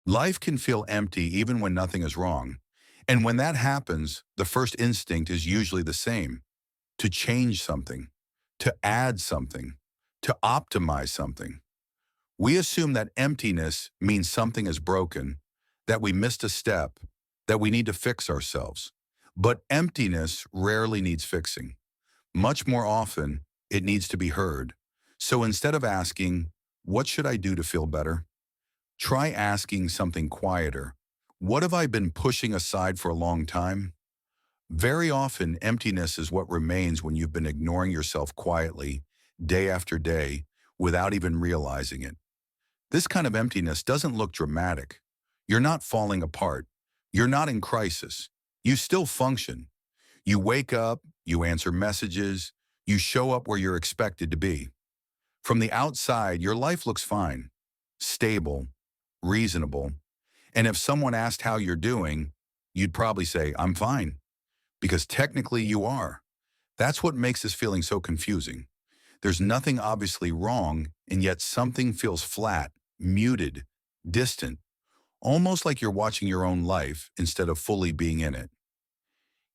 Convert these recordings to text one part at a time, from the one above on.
Life can feel empty even when nothing is wrong. And when that happens, the first instinct is usually the same: to change something, to add something, to optimize something. We assume that emptiness means something is broken, that we missed a step, that we need to fix ourselves. But emptiness rarely needs fixing. Much more often, it needs to be heard. So instead of asking, "What should I do to feel better?" try asking something quieter. "What have I been pushing aside for a long time?" Very often, emptiness is what remains when you've been ignoring yourself quietly, day after day, without even realizing it. This kind of emptiness doesn't look dramatic. You're not falling apart. You're not in crisis. You still function. You wake up, you answer messages, you show up where you're expected to be. From the outside, your life looks fine, stable, reasonable. And if someone asked how you're doing, you'd probably say, "I'm fine," because technically you are. That's what makes this feeling so confusing. There's nothing obviously wrong, and yet something feels flat, muted, distant, almost like you're watching your own life instead of fully being in it.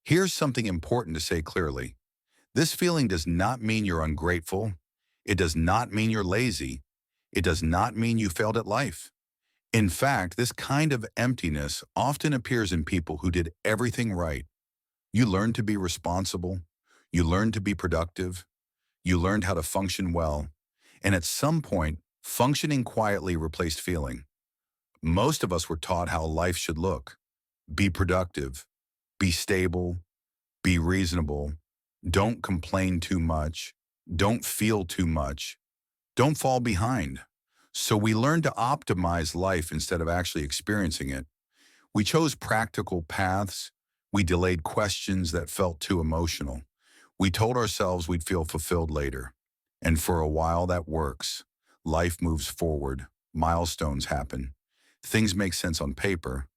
Here's something important to say clearly. This feeling does not mean you're ungrateful. It does not mean you're lazy. It does not mean you failed at life. In fact, this kind of emptiness often appears in people who did everything right. You learned to be responsible. You learned to be productive. You learned how to function well. And at some point, functioning quietly replaced feeling. Most of us were taught how life should look: be productive, be stable, be reasonable, don't complain too much, don't feel too much, don't fall behind. So we learned to optimize life instead of actually experiencing it. We chose practical paths. We delayed questions that felt too emotional. We told ourselves we'd feel fulfilled later. And for a while that works. Life moves forward. Milestones happen. Things make sense on paper.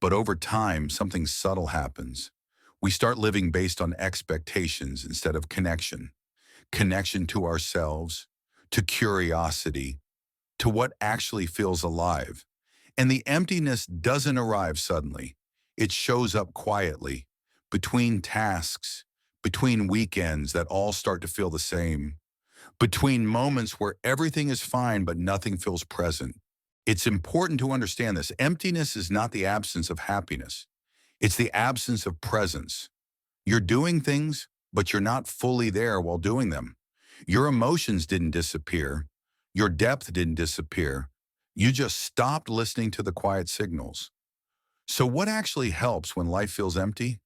But over time, something subtle happens. We start living based on expectations instead of connection. Connection to ourselves, to curiosity, to what actually feels alive. And the emptiness doesn't arrive suddenly. It shows up quietly, between tasks, between weekends that all start to feel the same, between moments where everything is fine but nothing feels present. It's important to understand this. Emptiness is not the absence of happiness. It's the absence of presence. You're doing things, but you're not fully there while doing them. Your emotions didn't disappear. Your depth didn't disappear. You just stopped listening to the quiet signals. So what actually helps when life feels empty?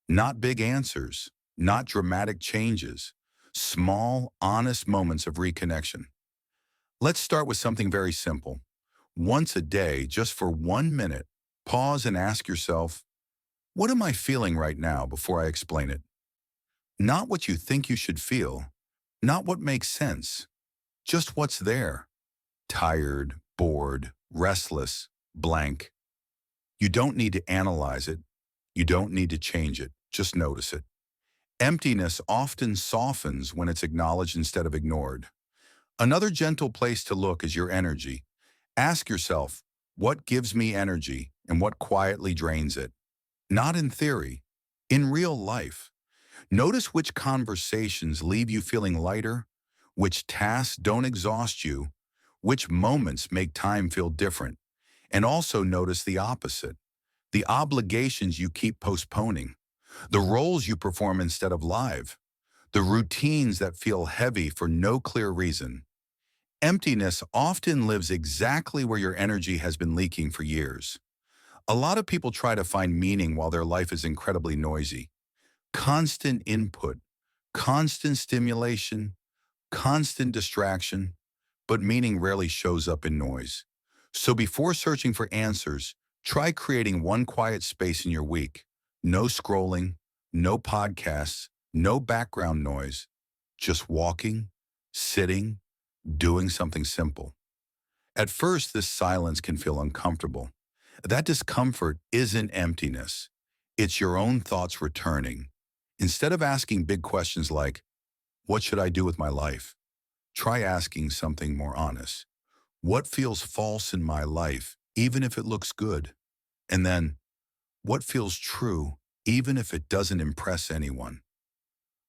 Not big answers, not dramatic changes, small, honest moments of reconnection. Let's start with something very simple. Once a day, just for 1 minute, pause and ask yourself, what am I feeling right now before I explain it? Not what you think you should feel, not what makes sense, just what's there. Tired, bored, restless, blank. You don't need to analyze it. You don't need to change it. Just notice it. Emptiness often softens when it's acknowledged instead of ignored. Another gentle place to look is your energy. Ask yourself, what gives me energy and what quietly drains it? Not in theory, in real life. Notice which conversations leave you feeling lighter, which tasks don't exhaust you, which moments make time feel different. And also notice the opposite, the obligations you keep postponing, the roles you perform instead of live, the routines that feel heavy for no clear reason. Emptiness often lives exactly where your energy has been leaking for years. A lot of people try to find meaning while their life is incredibly noisy. Constant input, constant stimulation, constant distraction, but meaning rarely shows up in noise. So before searching for answers, try creating one quiet space in your week. No scrolling, no podcasts, no background noise, just walking, sitting, doing something simple. At first, this silence can feel uncomfortable. That discomfort isn't emptiness. It's your own thoughts returning. Instead of asking big questions like, what should I do with my life? Try asking something more honest. What feels false in my life even if it looks good? And then, what feels true, even if it doesn't impress anyone?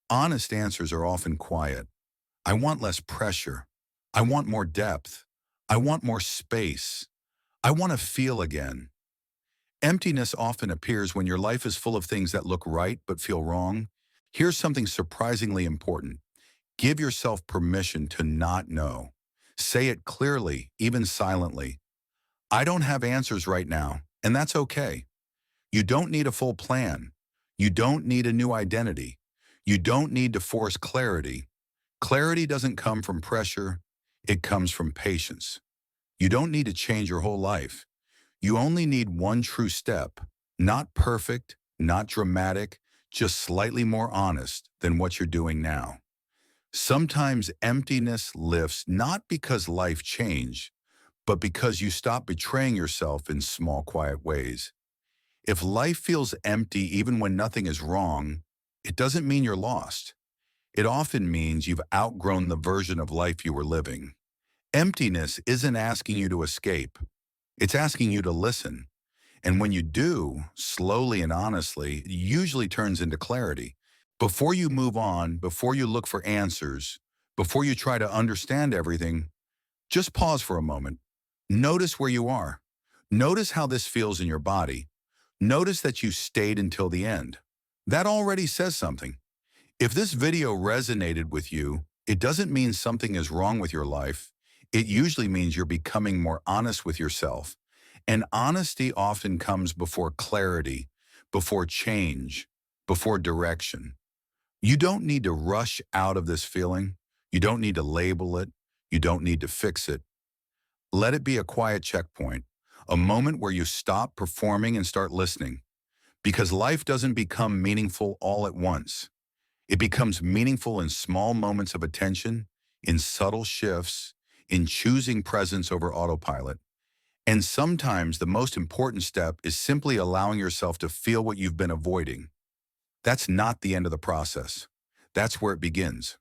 Honest answers are often quiet. I want less pressure. I want more depth. I want more space. I want to feel again. Emptiness often appears when your life is full of things that look right but feel wrong. Here's something surprisingly important. Give yourself permission to not know. Say it clearly, even silently. I don't have answers right now, and that's okay. You don't need a full plan. You don't need a new identity. You don't need to force clarity. Clarity doesn't come from pressure. It comes from patience. You don't need to change your whole life. You only need one true step. Not perfect, not dramatic, just slightly more honest than what you're doing now. Sometimes emptiness lifts not because life changed, but because you stop betraying yourself in small, quiet ways. If life feels empty even when nothing is wrong, it doesn't mean you're lost. It often means you've outgrown the version of life you were living. Emptiness isn't asking you to escape. It's asking you to listen. And when you do, slowly and honestly, it usually turns into clarity. Before you move on, before you look for answers, before you try to understand everything, just pause for a moment. Notice where you are. Notice how this feels in your body. Notice that you stayed until the end. That already says something. If this video resonated with you, it doesn't mean something is wrong with your life. It usually means you're becoming more honest with yourself. And honesty often comes before clarity, before change, before direction. You don't need to rush out of this feeling. You don't need to label it. You don't need to fix it. Let it be a quiet checkpoint, a moment where you stop performing and start listening. Because life doesn't become meaningful all at once. It becomes meaningful in small moments of attention, in subtle shifts, in choosing presence over autopilot. And sometimes the most important step is simply allowing yourself to feel what you've been avoiding. That's not the end of the process. That's where it begins.